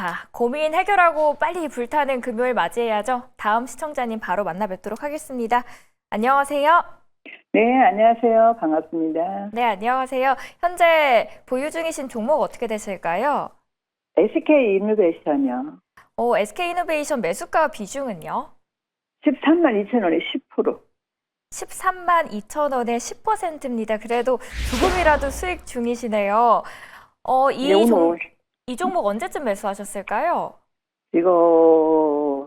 자, 고민 해결하고 빨리 불타는 금요일 맞이해야죠. 다음 시청자님 바로 만나 뵙도록 하겠습니다. 안녕하세요. 네, 안녕하세요. 반갑습니다. 네, 안녕하세요. 현재 보유 중이신 종목 어떻게 되실까요? SK 이노베이션이요. SK이노베이션 매수가 비중은요? 13만 2천 원에 10%. 13만 2천 원에 10%입니다. 그래도 조금이라도 수익 중이시네요. 네, 오늘 이 종목 언제쯤 매수하셨을까요? 이거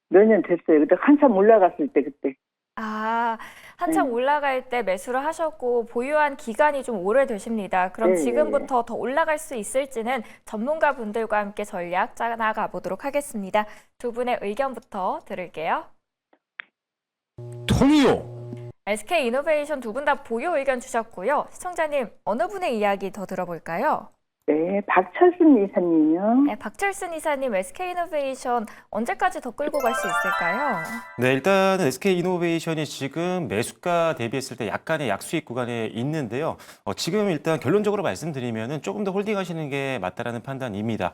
몇 년 됐어요. 그때 한참 올라갔을 때 그때. 한참 올라갈 때 매수를 하셨고 보유한 기간이 좀 오래되십니다. 그럼 네. 지금부터 더 올라갈 수 있을지는 전문가분들과 함께 전략 짜나가 보도록 하겠습니다. 두 분의 의견부터 들을게요. 통이요. SK이노베이션 두 분 다 보유 의견 주셨고요. 시청자님 어느 분의 이야기 더 들어볼까요? 네, 박철순 이사님이요. 네, 박철순 이사님 SK이노베이션 언제까지 더 끌고 갈 수 있을까요? 네, 일단은 SK이노베이션이 지금 매수가 대비했을 때 약간의 약수익 구간에 있는데요. 지금 일단 결론적으로 말씀드리면은 조금 더 홀딩하시는 게 맞다라는 판단입니다.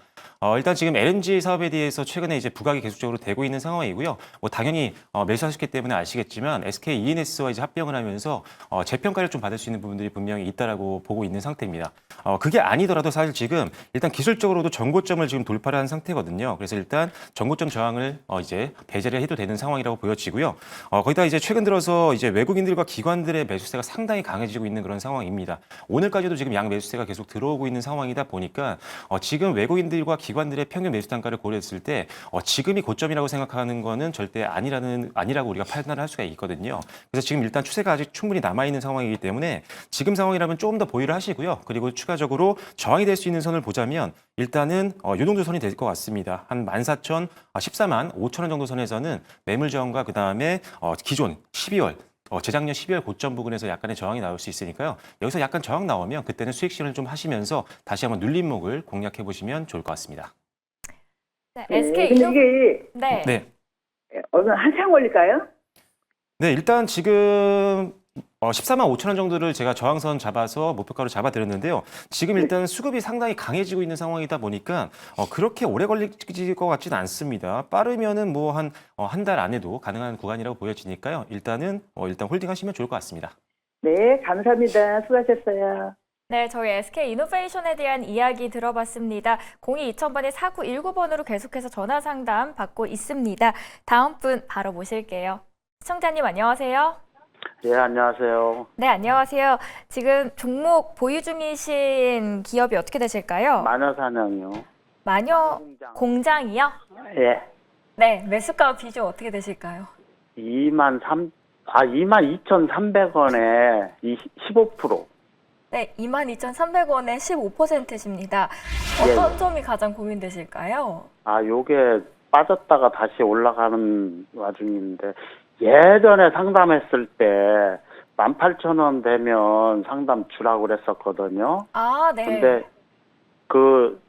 일단 지금 LNG 사업에 대해서 최근에 이제 부각이 계속적으로 되고 있는 상황이고요. 당연히 매수하셨기 때문에 아시겠지만 SK E&S와 이제 합병을 하면서 재평가를 좀 받을 수 있는 부분들이 분명히 있다라고 보고 있는 상태입니다. 그게 아니더라도 사실 지금 일단 기술적으로도 전고점을 지금 돌파를 한 상태거든요. 그래서 일단 전고점 저항을 이제 배제를 해도 되는 상황이라고 보여지고요. 거기다 이제 최근 들어서 이제 외국인들과 기관들의 매수세가 상당히 강해지고 있는 그런 상황입니다. 오늘까지도 지금 양 매수세가 계속 들어오고 있는 상황이다 보니까 지금 외국인들과 기관들의 평균 매수 단가를 고려했을 때 지금이 고점이라고 생각하는 거는 절대 아니라고 우리가 판단을 할 수가 있거든요. 그래서 지금 일단 추세가 아직 충분히 남아 있는 상황이기 때문에 지금 상황이라면 조금 더 보유를 하시고요. 그리고 추가적으로 저항이 될 수 있는 선을 보자면 일단은 요 정도 선이 될 것 같습니다. 한 14만 5천 원 정도 선에서는 매물 저항과 그다음에 기존 12월 재작년 12월 고점 부근에서 약간의 저항이 나올 수 있으니까요. 여기서 약간 저항 나오면 그때는 수익 실현을 좀 하시면서 다시 한번 눌림목을 공략해 보시면 좋을 것 같습니다. 네, 근데 이게 네. 어느 한참 걸릴까요? 네, 일단 지금 14만 5천 원 정도를 제가 저항선 잡아서 목표가로 잡아드렸는데요. 지금 일단 수급이 상당히 강해지고 있는 상황이다 보니까 그렇게 오래 걸릴 것 같지는 않습니다. 빠르면은 뭐 한 달 안에도 가능한 구간이라고 보여지니까요. 일단 홀딩하시면 좋을 것 같습니다. 네, 감사합니다. 수고하셨어요. 네, 저희 SK이노베이션에 대한 이야기 들어봤습니다. 02-2000번에 4919번으로 계속해서 전화 상담 받고 있습니다. 다음 분 바로 모실게요. 시청자님 안녕하세요. 예, 안녕하세요. 네, 안녕하세요. 지금 종목 보유 중이신 기업이 어떻게 되실까요? 마녀사냥이요. 마녀 공장이요? 예. 네, 매수가 비중 어떻게 되실까요? 22,300원에 15%. 네, 22,300원에 15%십니다. 어떤 점이 가장 고민되실까요? 요게 빠졌다가 다시 올라가는 와중인데, 예전에 상담했을 때 18,000원 되면 상담 주라고 그랬었거든요. 네. 근데 그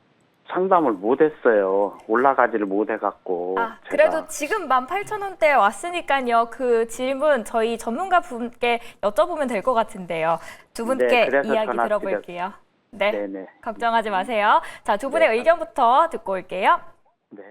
상담을 못 했어요. 올라가지를 못 해갖고. 그래도 지금 18,000원대에 왔으니까요. 그 질문 저희 전문가 분께 여쭤보면 될 것 같은데요. 두 분께 그래서 이야기 전화 들어볼게요. 네, 네네. 걱정하지 마세요. 자, 두 분의 의견부터 듣고 올게요. 네.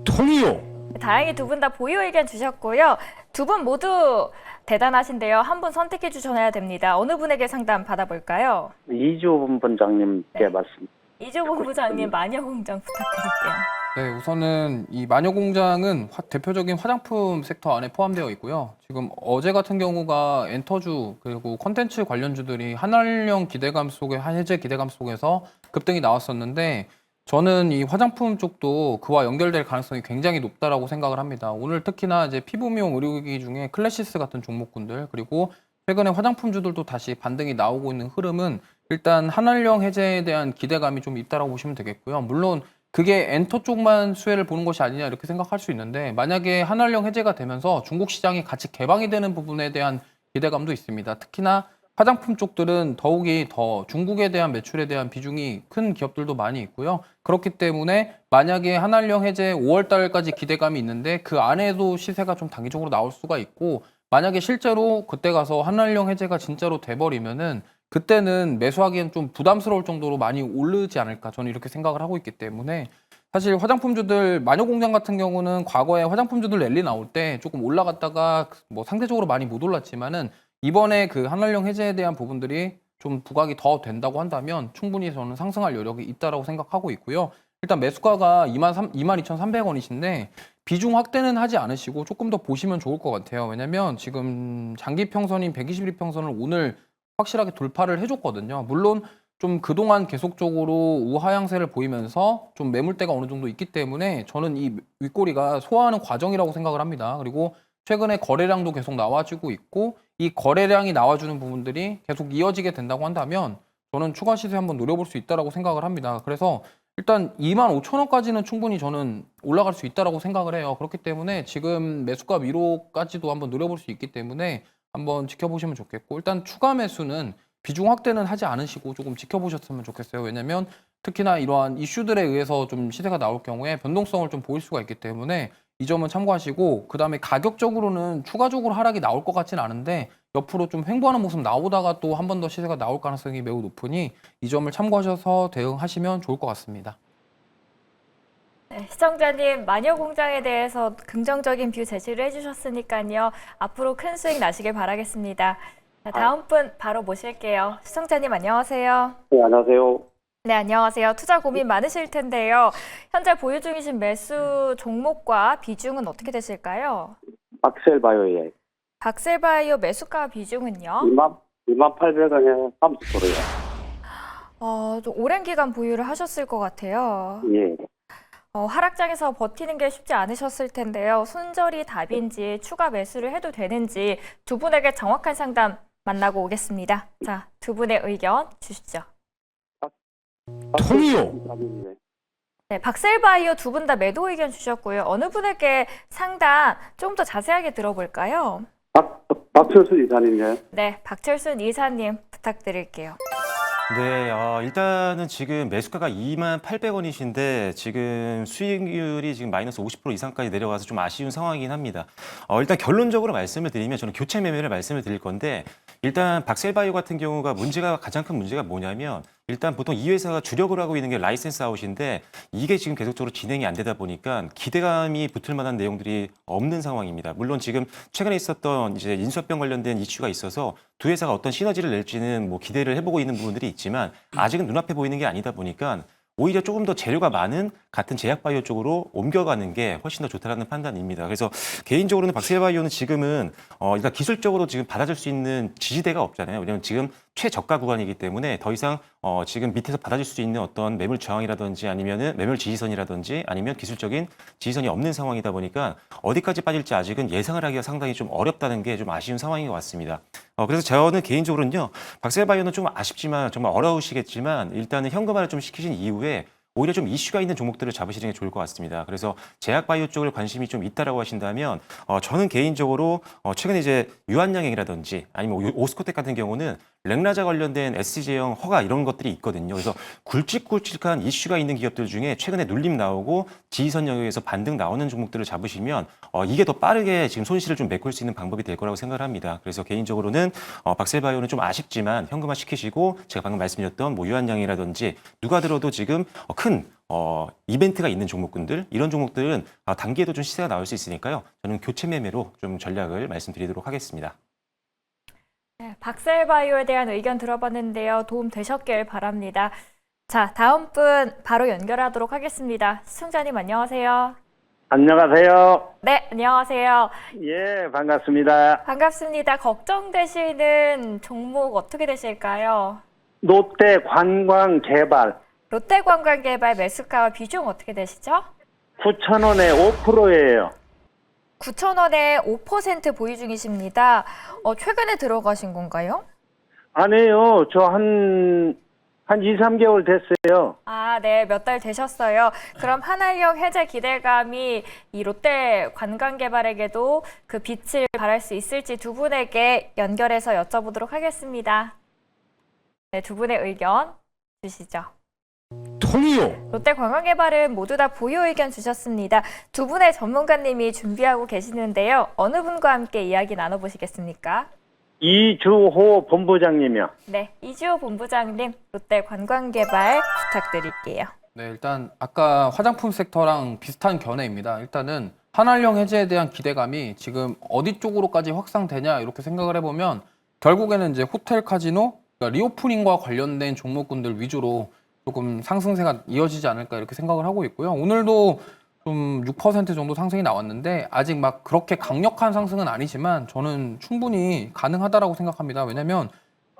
통이요. 다행히 두 분 다 보유 의견 주셨고요. 두 분 모두 대단하신데요. 한 분 선택해 주셔야 됩니다. 어느 분에게 상담 받아볼까요? 이주 본부장님께 말씀. 이주 본부장님 마녀공장 부탁드릴게요. 네, 우선은 이 마녀공장은 대표적인 화장품 섹터 안에 포함되어 있고요. 지금 어제 같은 경우가 엔터주 그리고 콘텐츠 관련주들이 한활령 기대감 속에 해제 기대감 속에서 급등이 나왔었는데 저는 이 화장품 쪽도 그와 연결될 가능성이 굉장히 높다라고 생각을 합니다. 오늘 특히나 이제 피부 미용 의료기기 중에 클래시스 같은 종목군들 그리고 최근에 화장품주들도 다시 반등이 나오고 있는 흐름은 일단 한활령 해제에 대한 기대감이 좀 있다라고 보시면 되겠고요. 물론 그게 엔터 쪽만 수혜를 보는 것이 아니냐 이렇게 생각할 수 있는데 만약에 한활령 해제가 되면서 중국 시장이 같이 개방이 되는 부분에 대한 기대감도 있습니다. 특히나 화장품 쪽들은 더욱이 더 중국에 대한 매출에 대한 비중이 큰 기업들도 많이 있고요. 그렇기 때문에 만약에 한활령 해제 5월 달까지 기대감이 있는데 그 안에도 시세가 좀 단기적으로 나올 수가 있고 만약에 실제로 그때 가서 한활령 해제가 진짜로 돼버리면은 그때는 매수하기엔 좀 부담스러울 정도로 많이 오르지 않을까 저는 이렇게 생각을 하고 있기 때문에 사실 화장품주들 마녀공장 같은 경우는 과거에 화장품주들 랠리 나올 때 조금 올라갔다가 뭐 상대적으로 많이 못 올랐지만은 이번에 그 한알령 해제에 대한 부분들이 좀 부각이 더 된다고 한다면 충분히 저는 상승할 여력이 있다라고 생각하고 있고요. 일단 매수가가 22,300원이신데 비중 확대는 하지 않으시고 조금 더 보시면 좋을 것 같아요. 왜냐면 지금 장기 평선인 121일 평선을 오늘 확실하게 돌파를 해줬거든요. 물론 좀 그동안 계속적으로 우하향세를 보이면서 좀 매물대가 어느 정도 있기 때문에 저는 이 윗꼬리가 소화하는 과정이라고 생각을 합니다. 그리고 최근에 거래량도 계속 나와주고 있고 이 거래량이 나와주는 부분들이 계속 이어지게 된다고 한다면 저는 추가 시세 한번 노려볼 수 있다라고 생각을 합니다. 그래서 일단 25,000원까지는 충분히 저는 올라갈 수 있다라고 생각을 해요. 그렇기 때문에 지금 매수가 위로까지도 한번 노려볼 수 있기 때문에 한번 지켜보시면 좋겠고 일단 추가 매수는 비중 확대는 하지 않으시고 조금 지켜보셨으면 좋겠어요. 왜냐면 특히나 이러한 이슈들에 의해서 좀 시세가 나올 경우에 변동성을 좀 보일 수가 있기 때문에 이 점은 참고하시고 그다음에 가격적으로는 추가적으로 하락이 나올 것 같지는 않은데 옆으로 좀 횡보하는 모습 나오다가 또 한 번 더 시세가 나올 가능성이 매우 높으니 이 점을 참고하셔서 대응하시면 좋을 것 같습니다. 네, 시청자님 마녀공장에 대해서 긍정적인 뷰 제시를 해주셨으니까요. 앞으로 큰 수익 나시길 바라겠습니다. 자, 다음 분 바로 모실게요. 시청자님 안녕하세요. 네, 안녕하세요. 네, 안녕하세요. 투자 고민 많으실 텐데요. 현재 보유 중이신 매수 종목과 비중은 어떻게 되실까요? 박셀바이오에 박셀바이오 매수가 비중은요? 28,000원에 30%요. 좀 오랜 기간 보유를 하셨을 것 같아요. 예. 하락장에서 버티는 게 쉽지 않으셨을 텐데요. 손절이 답인지 추가 매수를 해도 되는지 두 분에게 정확한 상담 만나고 오겠습니다. 자, 두 분의 의견 주시죠. 통이요. 네, 박셀바이오 두 분 다 매도 의견 주셨고요. 어느 분에게 상담 좀 더 자세하게 들어볼까요? 박철수 이사님이요. 네, 박철순 이사님 부탁드릴게요. 네, 일단은 지금 매수가가 28,000원이신데 지금 수익률이 지금 마이너스 50% 이상까지 내려가서 좀 아쉬운 상황이긴 합니다. 일단 결론적으로 말씀을 드리면 저는 교체 매매를 말씀을 드릴 건데 일단 박셀바이오 같은 경우가 가장 큰 문제가 뭐냐면 일단 보통 이 회사가 주력으로 하고 있는 게 라이센스 아웃인데 이게 지금 계속적으로 진행이 안 되다 보니까 기대감이 붙을 만한 내용들이 없는 상황입니다. 물론 지금 최근에 있었던 이제 인수합병 관련된 이슈가 있어서 두 회사가 어떤 시너지를 낼지는 뭐 기대를 해보고 있는 부분들이 있지만 아직은 눈앞에 보이는 게 아니다 보니까 오히려 조금 더 재료가 많은 같은 제약바이오 쪽으로 옮겨가는 게 훨씬 더 좋다라는 판단입니다. 그래서 개인적으로는 박셀바이오는 지금은 일단 기술적으로 지금 받아줄 수 있는 지지대가 없잖아요. 왜냐하면 지금 최저가 구간이기 때문에 더 이상 지금 밑에서 받아줄 수 있는 어떤 매물 저항이라든지 아니면은 매물 지지선이라든지 아니면 기술적인 지지선이 없는 상황이다 보니까 어디까지 빠질지 아직은 예상을 하기가 상당히 좀 어렵다는 게 좀 아쉬운 상황인 것 같습니다. 그래서 저는 개인적으로는요, 박셀바이오는 좀 아쉽지만 정말 어려우시겠지만 일단은 현금화를 좀 시키신 이후에 오히려 좀 이슈가 있는 종목들을 잡으시는 게 좋을 것 같습니다. 그래서 제약바이오 쪽을 관심이 좀 있다라고 하신다면 저는 개인적으로 최근에 이제 유한양행이라든지 아니면 오스코텍 같은 경우는 렉라자 관련된 SC제형 허가 이런 것들이 있거든요. 그래서 굵직굵직한 이슈가 있는 기업들 중에 최근에 눌림 나오고 지지선 영역에서 반등 나오는 종목들을 잡으시면 이게 더 빠르게 지금 손실을 좀 메꿀 수 있는 방법이 될 거라고 생각을 합니다. 그래서 개인적으로는 박셀바이오는 좀 아쉽지만 현금화 시키시고 제가 방금 말씀드렸던 뭐 유한양이라든지 누가 들어도 지금 큰 이벤트가 있는 종목군들 이런 종목들은 단기에도 좀 시세가 나올 수 있으니까요. 저는 교체 매매로 좀 전략을 말씀드리도록 하겠습니다. 네, 박셀바이오에 대한 의견 들어봤는데요. 도움 되셨길 바랍니다. 자, 다음 분 바로 연결하도록 하겠습니다. 시청자님 안녕하세요. 안녕하세요. 네, 안녕하세요. 예, 반갑습니다. 반갑습니다. 걱정되시는 종목 어떻게 되실까요? 롯데 관광개발 롯데관광개발 매수가와 비중 어떻게 되시죠? 9,000원에 5%예요. 9,000원에 5% 보유 중이십니다. 최근에 들어가신 건가요? 아니에요. 저 한 2, 3개월 됐어요. 아, 네, 몇 달 되셨어요. 그럼 한알령 해제 기대감이 이 롯데 관광개발에게도 그 빛을 발할 수 있을지 두 분에게 연결해서 여쭤보도록 하겠습니다. 네, 두 분의 의견 주시죠. 통이요. 롯데 관광개발은 모두 다 보유 의견 주셨습니다. 두 분의 전문가님이 준비하고 계시는데요. 어느 분과 함께 이야기 나눠보시겠습니까? 이주호 본부장님이요. 네, 이주호 본부장님, 롯데 관광개발 부탁드릴게요. 네, 일단 아까 화장품 섹터랑 비슷한 견해입니다. 일단은 한알령 해제에 대한 기대감이 지금 어디 쪽으로까지 확산되냐 이렇게 생각을 해보면 결국에는 이제 호텔 카지노, 그러니까 리오프닝과 관련된 종목군들 위주로 조금 상승세가 이어지지 않을까 이렇게 생각을 하고 있고요. 오늘도 좀 6% 정도 상승이 나왔는데 아직 막 그렇게 강력한 상승은 아니지만 저는 충분히 가능하다라고 생각합니다. 왜냐면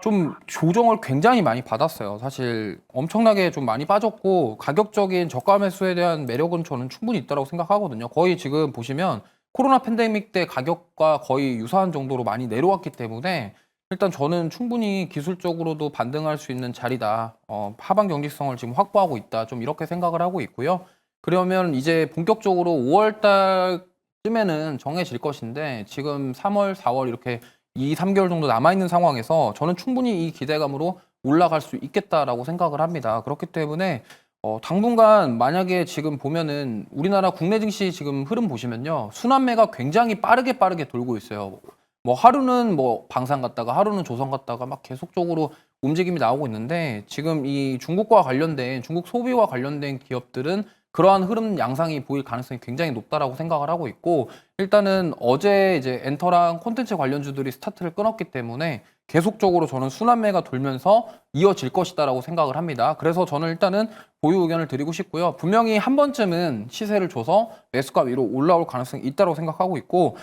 좀 조정을 굉장히 많이 받았어요. 사실 엄청나게 좀 많이 빠졌고 가격적인 저가 매수에 대한 매력은 저는 충분히 있다고 생각하거든요. 거의 지금 보시면 코로나 팬데믹 때 가격과 거의 유사한 정도로 많이 내려왔기 때문에 일단 저는 충분히 기술적으로도 반등할 수 있는 자리다. 하방 경직성을 지금 확보하고 있다. 좀 이렇게 생각을 하고 있고요. 그러면 이제 본격적으로 5월 달쯤에는 정해질 것인데 지금 3월, 4월 이렇게 2, 3개월 정도 남아있는 상황에서 저는 충분히 이 기대감으로 올라갈 수 있겠다라고 생각을 합니다. 그렇기 때문에 당분간 만약에 지금 보면은 우리나라 국내 증시 지금 흐름 보시면요. 순환매가 굉장히 빠르게 돌고 있어요. 뭐 하루는 뭐 방산 갔다가 하루는 조선 갔다가 막 계속적으로 움직임이 나오고 있는데 지금 이 중국과 관련된 중국 소비와 관련된 기업들은 그러한 흐름 양상이 보일 가능성이 굉장히 높다라고 생각을 하고 있고 일단은 어제 이제 엔터랑 콘텐츠 관련주들이 스타트를 끊었기 때문에 계속적으로 저는 순환매가 돌면서 이어질 것이다라고 생각을 합니다. 그래서 저는 일단은 보유 의견을 드리고 싶고요. 분명히 한 번쯤은 시세를 줘서 매수가 위로 올라올 가능성이 있다고 생각하고 있고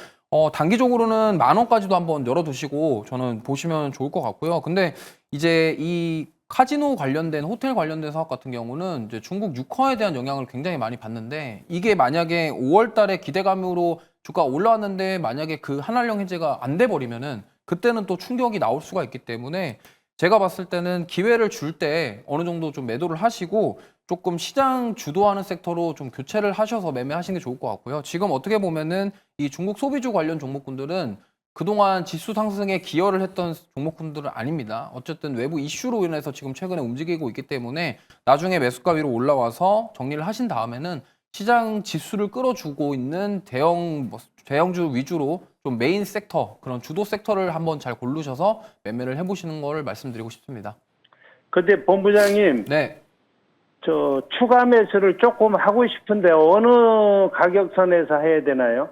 단기적으로는 10,000원까지도 한번 열어두시고 저는 보시면 좋을 것 같고요. 근데 이제 이 카지노 관련된 호텔 관련된 사업 같은 경우는 이제 중국 유커에 대한 영향을 굉장히 많이 받는데 이게 만약에 5월 달에 기대감으로 주가가 올라왔는데 만약에 그 한알령 해제가 안 돼 버리면은 그때는 또 충격이 나올 수가 있기 때문에 제가 봤을 때는 기회를 줄 때 어느 정도 좀 매도를 하시고 조금 시장 주도하는 섹터로 좀 교체를 하셔서 매매하시는 게 좋을 것 같고요. 지금 어떻게 보면은 이 중국 소비주 관련 종목군들은 그동안 지수 상승에 기여를 했던 종목군들은 아닙니다. 어쨌든 외부 이슈로 인해서 지금 최근에 움직이고 있기 때문에 나중에 매수가 위로 올라와서 정리를 하신 다음에는 시장 지수를 끌어주고 있는 대형주 위주로 좀 메인 섹터, 그런 주도 섹터를 한번 잘 고르셔서 매매를 해보시는 걸 말씀드리고 싶습니다. 근데 본부장님, 네. 저 추가 매수를 조금 하고 싶은데 어느 가격선에서 해야 되나요?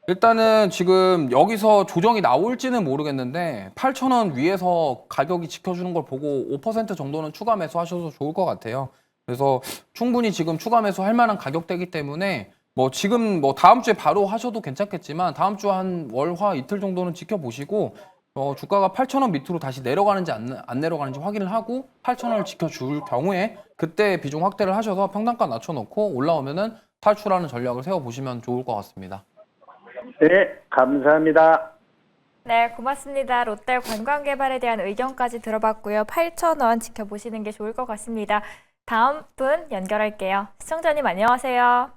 일단은 지금 여기서 조정이 나올지는 모르겠는데 8,000원 위에서 가격이 지켜주는 걸 보고 5% 정도는 추가 매수하셔도 좋을 것 같아요. 그래서 충분히 지금 추가 매수할 만한 가격대이기 때문에 뭐 지금 뭐 다음 주에 바로 하셔도 괜찮겠지만 다음 주 한 월화 이틀 정도는 지켜보시고 주가가 8,000원 밑으로 다시 내려가는지 안 내려가는지 확인을 하고 8,000원을 지켜줄 경우에 그때 비중 확대를 하셔서 평단가 낮춰놓고 올라오면은 탈출하는 전략을 세워보시면 좋을 것 같습니다. 네, 감사합니다. 네, 고맙습니다. 롯데 관광개발에 대한 의견까지 들어봤고요. 8,000원 지켜보시는 게 좋을 것 같습니다. 다음 분 연결할게요. 시청자님 안녕하세요.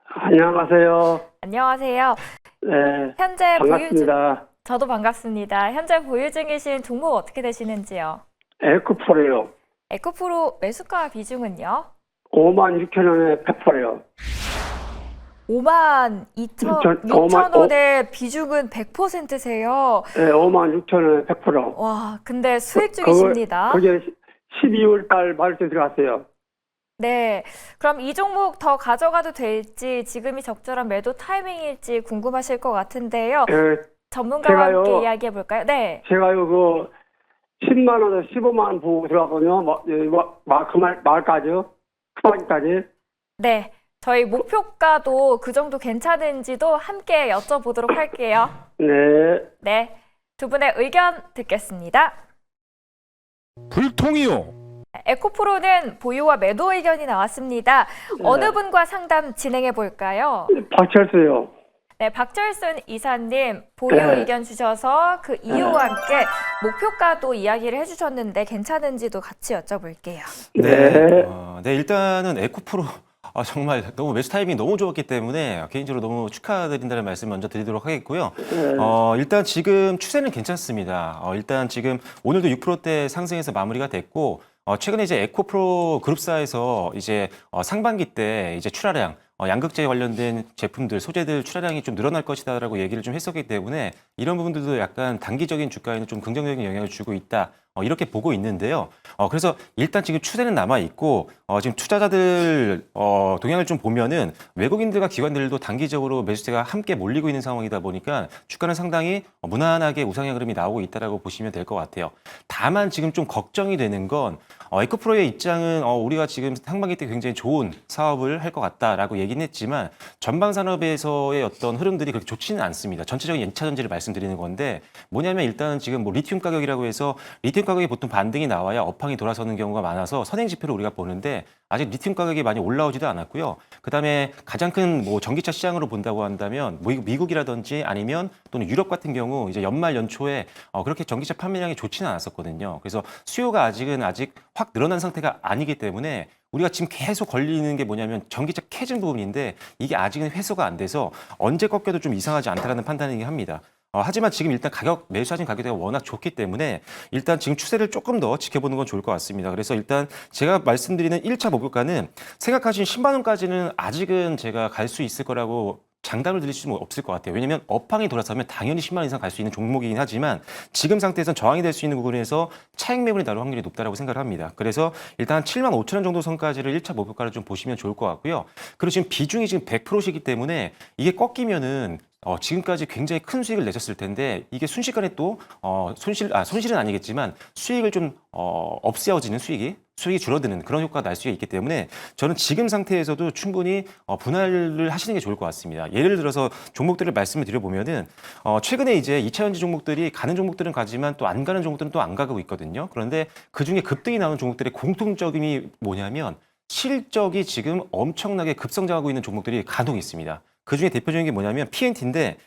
안녕하세요. 안녕하세요. 네, 현재 보유 중, 반갑습니다. 저도 반갑습니다. 현재 보유 중이신 종목 어떻게 되시는지요? 에코프로요. 에코프로 매수가 비중은요? 56,000원에 100%요. 52,600원의 비중은 100%세요. 네, 56,000원에 100%. 와, 근데 수익 중이십니다. 그게 12월 달 말쯤 들어갔어요. 네, 그럼 이 종목 더 가져가도 될지 지금이 적절한 매도 타이밍일지 궁금하실 것 같은데요. 전문가와 제가요, 함께 이야기해 볼까요? 네. 제가요, 10만 원에서 15만 원 보고 들어갔거든요. 말까지요. 후반까지. 네. 저희 목표가도 그 정도 괜찮은지도 함께 여쭤보도록 할게요. 네. 네. 두 분의 의견 듣겠습니다. 불통이요. 에코프로는 보유와 매도 의견이 나왔습니다. 어느 분과 상담 진행해 볼까요? 박철수요. 네, 박철순 이사님 보유 네. 의견 주셔서 그 이유와 함께 목표가도 이야기를 해주셨는데 괜찮은지도 같이 여쭤볼게요. 네. 네, 일단은 에코프로 정말 너무 매수 타이밍이 너무 좋았기 때문에 개인적으로 너무 축하드린다는 말씀 먼저 드리도록 하겠고요. 일단 지금 추세는 괜찮습니다. 일단 지금 오늘도 6%대 상승해서 마무리가 됐고 최근에 이제 에코프로 그룹사에서 이제 상반기 때 이제 출하량 양극재 관련된 제품들, 소재들 출하량이 좀 늘어날 것이다라고 얘기를 좀 했었기 때문에 이런 부분들도 약간 단기적인 주가에는 좀 긍정적인 영향을 주고 있다. 이렇게 보고 있는데요. 그래서 일단 지금 추세는 남아 있고 지금 투자자들 동향을 좀 보면은 외국인들과 기관들도 단기적으로 매수세가 함께 몰리고 있는 상황이다 보니까 주가는 상당히 무난하게 우상향 흐름이 나오고 있다라고 보시면 될 것 같아요. 다만 지금 좀 걱정이 되는 건 에코프로의 입장은 우리가 지금 상반기 때 굉장히 좋은 사업을 할 것 같다라고 얘기는 했지만 전방 산업에서의 어떤 흐름들이 그렇게 좋지는 않습니다. 전체적인 연차 전지를 말씀드리는 건데 뭐냐면 일단은 지금 뭐 리튬 가격이라고 해서 리튬 가격이 보통 반등이 나와야 업황이 돌아서는 경우가 많아서 선행 지표를 우리가 보는데 아직 리튬 가격이 많이 올라오지도 않았고요. 그다음에 가장 큰 뭐 전기차 시장으로 본다고 한다면 미국이라든지 아니면 또는 유럽 같은 경우 이제 연말 연초에 그렇게 전기차 판매량이 좋지는 않았었거든요. 그래서 수요가 아직 확 늘어난 상태가 아니기 때문에 우리가 지금 계속 걸리는 게 뭐냐면 전기차 캐즘 부분인데 이게 아직은 회수가 안 돼서 언제 꺾여도 좀 이상하지 않다라는 판단이긴 합니다. 하지만 지금 일단 매수하신 가격대가 워낙 좋기 때문에 일단 지금 추세를 조금 더 지켜보는 건 좋을 것 같습니다. 그래서 일단 제가 말씀드리는 1차 목표가는 생각하신 10만 원까지는 아직은 제가 갈 수 있을 거라고 장담을 드릴 수는 없을 것 같아요. 왜냐하면 업황이 돌아서면 당연히 10만 원 이상 갈 수 있는 종목이긴 하지만 지금 상태에서는 저항이 될 수 있는 부분에서 차익 매물이 나올 확률이 높다고 생각을 합니다. 그래서 일단 7만 5천 원 정도 선까지를 1차 목표가를 좀 보시면 좋을 것 같고요. 그리고 지금 비중이 지금 100%시기 때문에 이게 꺾이면은 지금까지 굉장히 큰 수익을 내셨을 텐데 이게 순식간에 또 손실은 아니겠지만 수익을 좀 없애어지는 수익이 줄어드는 그런 효과가 날 수가 있기 때문에 저는 지금 상태에서도 충분히 분할을 하시는 게 좋을 것 같습니다. 예를 들어서 종목들을 말씀을 드려보면은 최근에 이제 2차전지 종목들이 가는 종목들은 가지만 또 안 가는 종목들은 또 안 가고 있거든요. 그런데 그중에 급등이 나오는 종목들의 공통점이 뭐냐면 실적이 지금 엄청나게 급성장하고 있는 종목들이 간혹 있습니다. 그 중에 대표적인 게 뭐냐면 PNT인데,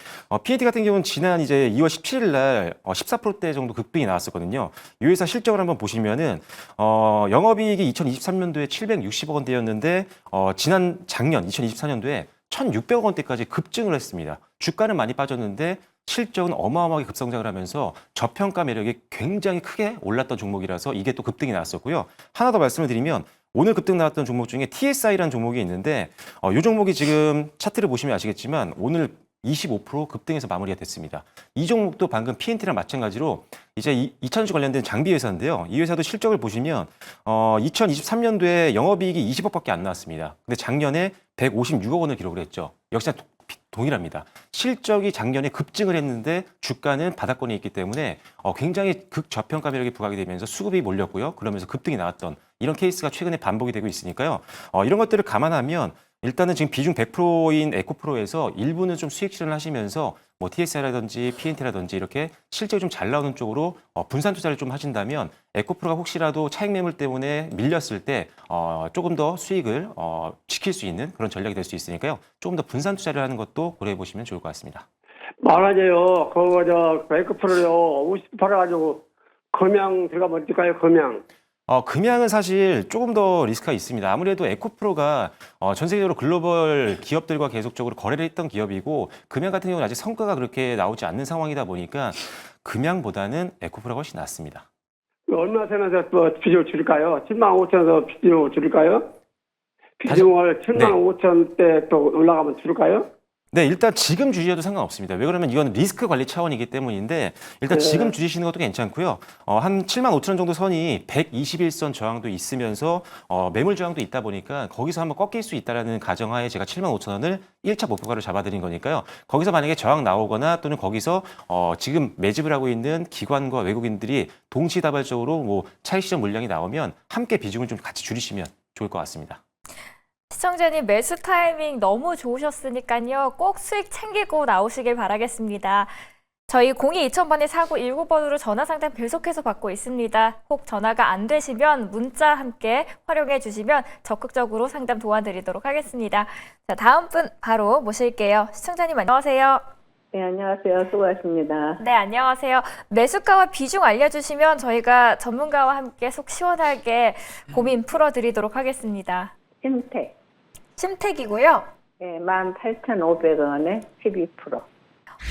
PNT 같은 경우는 지난 이제 2월 17일 날 14%대 정도 급등이 나왔었거든요. 이 회사 실적을 한번 보시면은, 영업이익이 2023년도에 760억 원대였는데, 작년 2024년도에 1,600억 원대까지 급증을 했습니다. 주가는 많이 빠졌는데, 실적은 어마어마하게 급성장을 하면서 저평가 매력이 굉장히 크게 올랐던 종목이라서 이게 또 급등이 나왔었고요. 하나 더 말씀을 드리면, 오늘 급등 나왔던 종목 중에 TSI라는 종목이 있는데 이 종목이 지금 차트를 보시면 아시겠지만 오늘 25% 급등해서 마무리가 됐습니다. 이 종목도 방금 PNT랑 마찬가지로 이제 2차전지 관련된 장비 회사인데요. 이 회사도 실적을 보시면 2023년도에 영업이익이 20억밖에 안 나왔습니다. 근데 작년에 156억 원을 기록을 했죠. 역시나 동일합니다. 실적이 작년에 급증을 했는데 주가는 바닥권에 있기 때문에 굉장히 극저평가 매력이 부각이 되면서 수급이 몰렸고요. 그러면서 급등이 나왔던 이런 케이스가 최근에 반복이 되고 있으니까요. 이런 것들을 감안하면 일단은 지금 비중 100%인 에코프로에서 일부는 좀 수익 실현을 하시면서 뭐 TSI라든지 PNT라든지 이렇게 실적이 좀 잘 나오는 쪽으로 분산 투자를 좀 하신다면 에코프로가 혹시라도 차익 매물 때문에 밀렸을 때 조금 더 수익을 지킬 수 있는 그런 전략이 될 수 있으니까요. 조금 더 분산 투자를 하는 것도 고려해 보시면 좋을 것 같습니다. 말하자요. 에코프로요. 50% 팔아가지고 금양 들어가면 어떨까요? 금양. 금양은 사실 조금 더 리스크가 있습니다. 아무래도 에코프로가 전 세계적으로 글로벌 기업들과 계속적으로 거래를 했던 기업이고 금양 같은 경우는 아직 성과가 그렇게 나오지 않는 상황이다 보니까 금양보다는 에코프로가 훨씬 낫습니다. 얼마 선에서 비중을 줄일까요? 7만 5천에서 비중을 줄일까요? 비중을 7만 5천대 또 올라가면 줄일까요? 네, 일단 지금 주시셔도 상관없습니다. 왜 그러면 이건 리스크 관리 차원이기 때문인데 일단 지금 주시는 것도 괜찮고요. 한 7만 5천 원 정도 선이 121선 저항도 있으면서 매물 저항도 있다 보니까 거기서 한번 꺾일 수 있다라는 가정하에 제가 7만 5천 원을 1차 목표가로 잡아드린 거니까요. 거기서 만약에 저항 나오거나 또는 거기서 지금 매집을 하고 있는 기관과 외국인들이 동시다발적으로 뭐 차익 실현 물량이 나오면 함께 비중을 좀 같이 줄이시면 좋을 것 같습니다. 시청자님 매수 타이밍 너무 좋으셨으니까요. 꼭 수익 챙기고 나오시길 바라겠습니다. 저희 02-2000번에 4919번으로 전화 상담 계속해서 받고 있습니다. 혹 전화가 안 되시면 문자 함께 활용해 주시면 적극적으로 상담 도와드리도록 하겠습니다. 자, 다음 분 바로 모실게요. 시청자님 안녕하세요. 네, 안녕하세요. 수고하십니다. 네, 안녕하세요. 매수가와 비중 알려주시면 저희가 전문가와 함께 속 시원하게 고민 풀어드리도록 하겠습니다. 심택이고요. 네, 18,500원에 12%.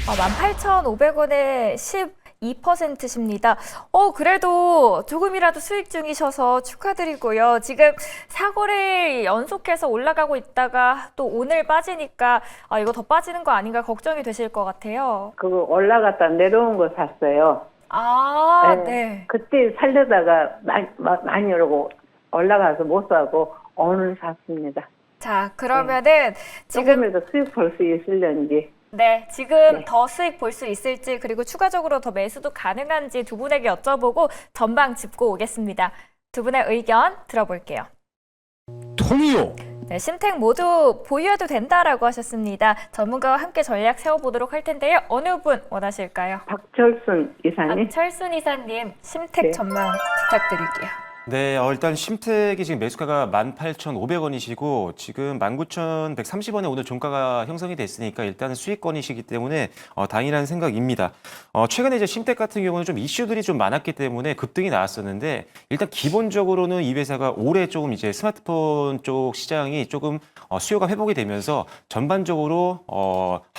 18,500원에 12%십니다. 그래도 조금이라도 수익 중이셔서 축하드리고요. 지금 4거래일 연속해서 올라가고 있다가 또 오늘 빠지니까 이거 더 빠지는 거 아닌가 걱정이 되실 것 같아요. 그거 올라갔다 내려온 거 샀어요. 아, 네. 네. 그때 살려다가 많이 오르고 올라가서 못 사고 오늘 샀습니다. 자, 그러면은 지금 조금이라도 수익 벌 수 있을런지. 네, 지금 네. 더 수익 볼 수 있을지 그리고 추가적으로 더 매수도 가능한지 두 분에게 여쭤보고 전방 짚고 오겠습니다. 두 분의 의견 들어볼게요. 통이요. 네, 심택 모두 보유해도 된다라고 하셨습니다. 전문가와 함께 전략 세워보도록 할 텐데요. 어느 분 원하실까요? 박철순 이사님. 철순 이사님, 심택 네. 전망 부탁드릴게요. 네, 일단 심택이 지금 매수가가 18,500원이시고 지금 19,130원에 오늘 종가가 형성이 됐으니까 일단은 수익권이시기 때문에 다행이라는 생각입니다. 최근에 이제 심택 같은 경우는 좀 이슈들이 좀 많았기 때문에 급등이 나왔었는데 일단 기본적으로는 이 회사가 올해 조금 이제 스마트폰 쪽 시장이 조금 수요가 회복이 되면서 전반적으로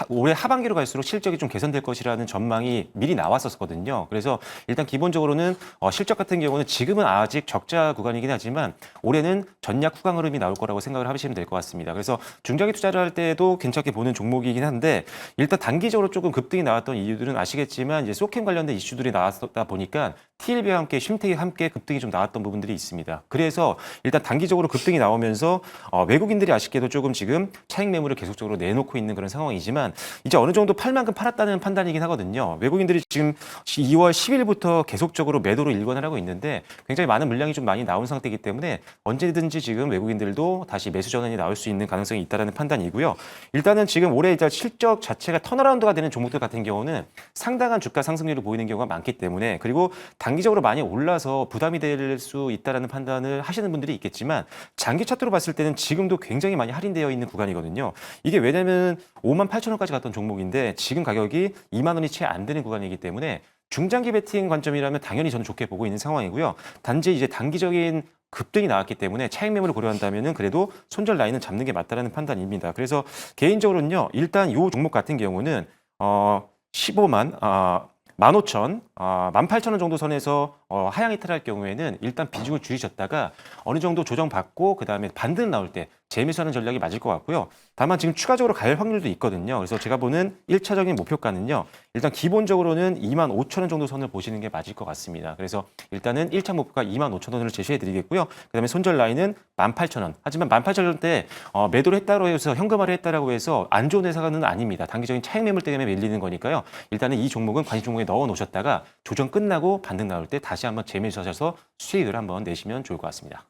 올해 하반기로 갈수록 실적이 좀 개선될 것이라는 전망이 미리 나왔었거든요. 그래서 일단 기본적으로는 실적 같은 경우는 지금은 아직 적자 구간이긴 하지만 올해는 전략 후강 흐름이 나올 거라고 생각을 하시면 될 것 같습니다. 그래서 중장기 투자를 할 때도 괜찮게 보는 종목이긴 한데 일단 단기적으로 조금 급등이 나왔던 이유들은 아시겠지만 이제 소캠 관련된 이슈들이 나왔다 보니까 TLB와 함께 심택이 함께 급등이 좀 나왔던 부분들이 있습니다. 그래서 일단 단기적으로 급등이 나오면서 외국인들이 아쉽게도 조금 지금 차익 매물을 계속적으로 내놓고 있는 그런 상황이지만 이제 어느 정도 팔 만큼 팔았다는 판단이긴 하거든요. 외국인들이 지금 2월 10일부터 계속적으로 매도로 일관을 하고 있는데 굉장히 많은 물량이 좀 많이 나온 상태이기 때문에 언제든지 지금 외국인들도 다시 매수 전환이 나올 수 있는 가능성이 있다는 판단이고요. 일단은 지금 올해 일단 실적 자체가 턴어라운드가 되는 종목들 같은 경우는 상당한 주가 상승률을 보이는 경우가 많기 때문에 그리고 단기적으로 많이 올라서 부담이 될 수 있다는 판단을 하시는 분들이 있겠지만 장기 차트로 봤을 때는 지금도 굉장히 많이 할인되어 있는 구간이거든요. 이게 왜냐면 58,000원까지 갔던 종목인데 지금 가격이 2만 원이 채 안 되는 구간이기 때문에 중장기 베팅 관점이라면 당연히 저는 좋게 보고 있는 상황이고요. 단지 이제 단기적인 급등이 나왔기 때문에 차익 매물을 고려한다면은 그래도 손절 라인은 잡는 게 맞다라는 판단입니다. 그래서 개인적으로는요. 일단 이 종목 같은 경우는 15만 15,000, 18,000원 정도 선에서 하향 이탈할 경우에는 일단 비중을 줄이셨다가 어느 정도 조정받고 그다음에 반등 나올 때 재매수하는 전략이 맞을 것 같고요. 다만 지금 추가적으로 갈 확률도 있거든요. 그래서 제가 보는 1차적인 목표가는요. 일단 기본적으로는 25,000원 정도 선을 보시는 게 맞을 것 같습니다. 그래서 일단은 1차 목표가 25,000원을 제시해 드리겠고요. 그다음에 손절 라인은 18,000원. 하지만 18,000원 때 매도를 했다고 해서 현금화를 했다라고 해서 안 좋은 회사는 아닙니다. 단기적인 차익 매물 때문에 밀리는 거니까요. 일단은 이 종목은 관심 종목에 넣어 놓으셨다가 조정 끝나고 반등 나올 때 다시 한번 재매수하셔서 수익을 한번 내시면 좋을 것 같습니다.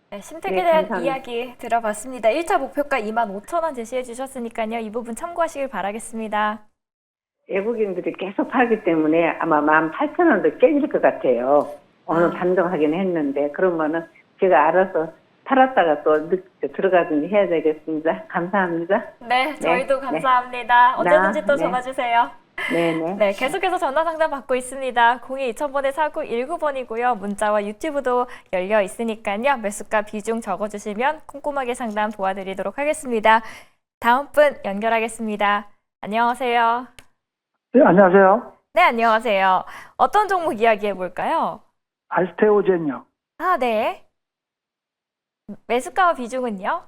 네, 심택에 네, 대한 감사합니다. 이야기 들어봤습니다. 1차 목표가 25,000원 제시해 주셨으니까요. 이 부분 참고하시길 바라겠습니다. 외국인들이 계속 팔기 때문에 아마 18,000원도 깨질 것 같아요. 오늘 반등하긴 했는데 그러면은 제가 알아서 팔았다가 또 들어가든지 해야 되겠습니다. 감사합니다. 네, 저희도 네. 감사합니다. 언제든지 또 네. 전화 주세요. 네네. 네, 계속해서 전화 상담 받고 있습니다. 02-2000번에 4919번이고요. 문자와 유튜브도 열려 있으니까요. 매수가 비중 적어주시면 꼼꼼하게 상담 도와드리도록 하겠습니다. 다음 분 연결하겠습니다. 안녕하세요. 네, 안녕하세요. 네, 안녕하세요. 어떤 종목 이야기해 볼까요? 알스테오젠요. 아, 네. 매수가와 비중은요?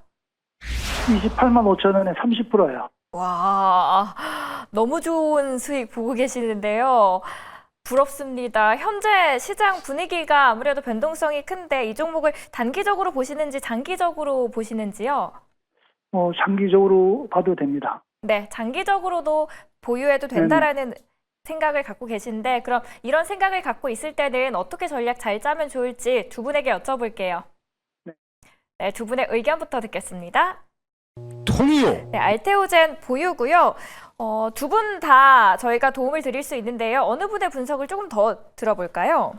28만 5천 원에 30%예요. 와, 너무 좋은 수익 보고 계시는데요. 부럽습니다. 현재 시장 분위기가 아무래도 변동성이 큰데 이 종목을 단기적으로 보시는지 장기적으로 보시는지요? 장기적으로 봐도 됩니다. 네, 장기적으로도 보유해도 된다라는 생각을 갖고 계신데 그럼 이런 생각을 갖고 있을 때는 어떻게 전략 잘 짜면 좋을지 두 분에게 여쭤볼게요. 네, 두 분의 의견부터 듣겠습니다. 통이요. 네, 알테오젠 보유고요. 두 분 다 저희가 도움을 드릴 수 있는데요. 어느 분의 분석을 조금 더 들어볼까요?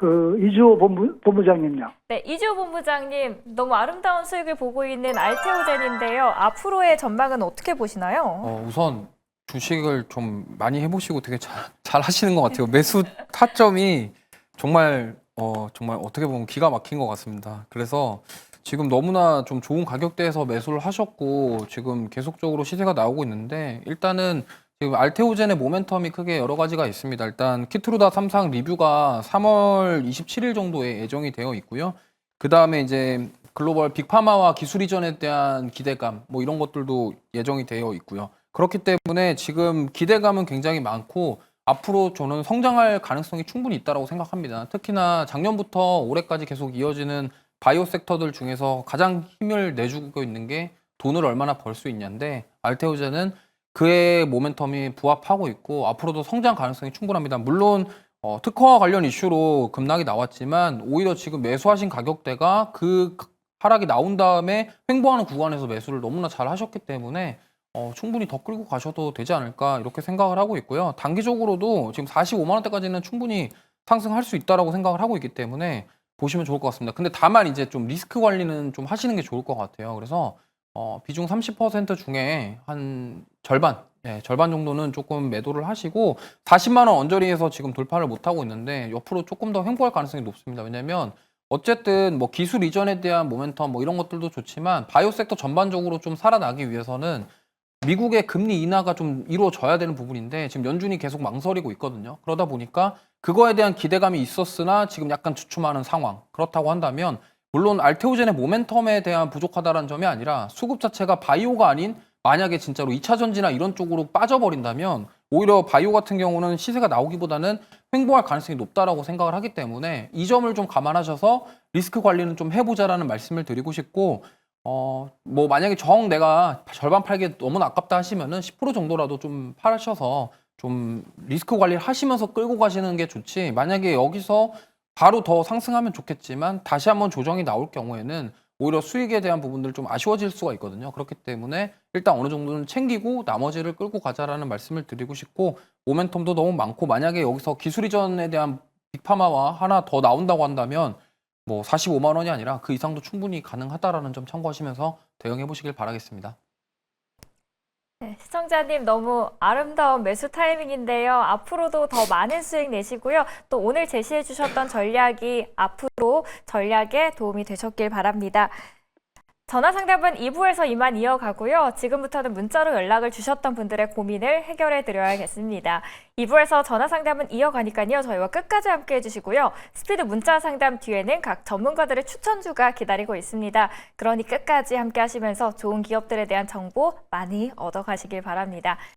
이주호 본부장님요. 네, 이주호 본부장님, 너무 아름다운 수익을 보고 있는 알테오젠인데요. 앞으로의 전망은 어떻게 보시나요? 우선 주식을 좀 많이 해보시고 되게 잘 하시는 것 같아요. 매수 타점이 정말 어떻게 보면 기가 막힌 것 같습니다. 그래서 지금 너무나 좀 좋은 가격대에서 매수를 하셨고 지금 계속적으로 시세가 나오고 있는데 일단은 지금 알테오젠의 모멘텀이 크게 여러 가지가 있습니다. 일단 키트루다 3상 리뷰가 3월 27일 정도에 예정이 되어 있고요. 그 다음에 이제 글로벌 빅파마와 기술 이전에 대한 기대감 뭐 이런 것들도 예정이 되어 있고요. 그렇기 때문에 지금 기대감은 굉장히 많고 앞으로 저는 성장할 가능성이 충분히 있다고 생각합니다. 특히나 작년부터 올해까지 계속 이어지는 바이오 섹터들 중에서 가장 힘을 내주고 있는 게 돈을 얼마나 벌 수 있냐인데 알테오젠은 그의 모멘텀이 부합하고 있고 앞으로도 성장 가능성이 충분합니다. 물론 특허와 관련 이슈로 급락이 나왔지만 오히려 지금 매수하신 가격대가 그 하락이 나온 다음에 횡보하는 구간에서 매수를 너무나 잘 하셨기 때문에 충분히 더 끌고 가셔도 되지 않을까 이렇게 생각을 하고 있고요. 단기적으로도 지금 45만 원대까지는 충분히 상승할 수 있다라고 생각을 하고 있기 때문에 보시면 좋을 것 같습니다. 근데 다만 이제 좀 리스크 관리는 좀 하시는 게 좋을 것 같아요. 그래서 비중 30% 중에 한 절반, 절반 정도는 조금 매도를 하시고 40만 원 언저리에서 지금 돌파를 못 하고 있는데 옆으로 조금 더 횡보할 가능성이 높습니다. 왜냐면 어쨌든 뭐 기술 이전에 대한 모멘텀 뭐 이런 것들도 좋지만 바이오 섹터 전반적으로 좀 살아나기 위해서는 미국의 금리 인하가 좀 이루어져야 되는 부분인데 지금 연준이 계속 망설이고 있거든요. 그러다 보니까 그거에 대한 기대감이 있었으나 지금 약간 주춤하는 상황. 그렇다고 한다면 물론 알테오젠의 모멘텀에 대한 부족하다는 점이 아니라 수급 자체가 바이오가 아닌 만약에 진짜로 2차 전지나 이런 쪽으로 빠져버린다면 오히려 바이오 같은 경우는 시세가 나오기보다는 횡보할 가능성이 높다라고 생각을 하기 때문에 이 점을 좀 감안하셔서 리스크 관리는 좀 해보자라는 말씀을 드리고 싶고 뭐 만약에 내가 절반 팔기 너무 아깝다 하시면은 10% 정도라도 좀 팔으셔서 좀 리스크 관리를 하시면서 끌고 가시는 게 좋지 만약에 여기서 바로 더 상승하면 좋겠지만 다시 한번 조정이 나올 경우에는 오히려 수익에 대한 부분들 좀 아쉬워질 수가 있거든요. 그렇기 때문에 일단 어느 정도는 챙기고 나머지를 끌고 가자라는 말씀을 드리고 싶고 모멘텀도 너무 많고 만약에 여기서 기술 이전에 대한 빅파마와 하나 더 나온다고 한다면 뭐 45만 원이 아니라 그 이상도 충분히 가능하다라는 점 참고하시면서 대응해 보시길 바라겠습니다. 네, 시청자님 너무 아름다운 매수 타이밍인데요. 앞으로도 더 많은 수익 내시고요. 또 오늘 제시해 주셨던 전략이 앞으로 전략에 도움이 되셨길 바랍니다. 전화 상담은 2부에서 이만 이어가고요. 지금부터는 문자로 연락을 주셨던 분들의 고민을 해결해 드려야겠습니다. 2부에서 전화 상담은 이어가니까요. 저희와 끝까지 함께 해주시고요. 스피드 문자 상담 뒤에는 각 전문가들의 추천주가 기다리고 있습니다. 그러니 끝까지 함께 하시면서 좋은 기업들에 대한 정보 많이 얻어가시길 바랍니다.